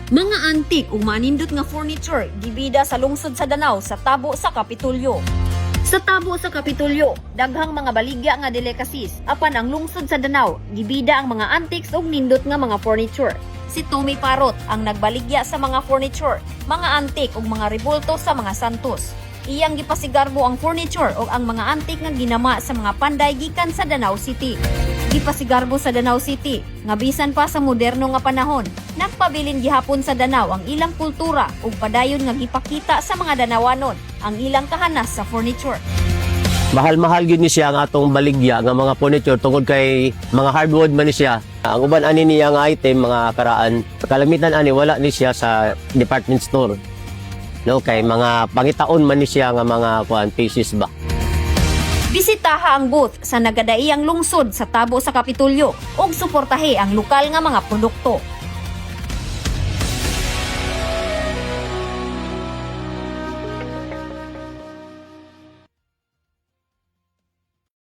Mga antik ug manindot nga furniture gibida sa lungsod sa Danau sa tabo sa Kapitolyo. Sa tabo sa Kapitolyo, daghang mga baligya nga delicacies apan ang lungsod sa Danau gibida ang mga antiques ug nindot nga mga furniture. Si Tommy Parot ang nagbaligya sa mga furniture, mga antik ug mga rebulto sa mga santos. Iyang gipasigarbo ang furniture ug ang mga antik nga ginama sa mga panday gikan sa Danau City. Gipasigarbo sa Danau City nga bisan pa sa moderno nga panahon, nagpabilin gihapon sa Danau ang ilang kultura ug padayon nga gipakita sa mga Danawanon ang ilang kahanas sa furniture. Mahal-mahal gyud ni siya nga atong baligya nga mga furniture tungod kay mga hardwood man ni siya. Ang uban ani niya nga item mga karaan, kalamitan ani wala ni siya sa department store. No, kay mga pangitaon man ni siya nga mga pieces ba. Bisitaha ang booth sa nagadaiyang lungsod sa tabo sa Kapitolyo ug suportahe ang lokal nga mga produkto.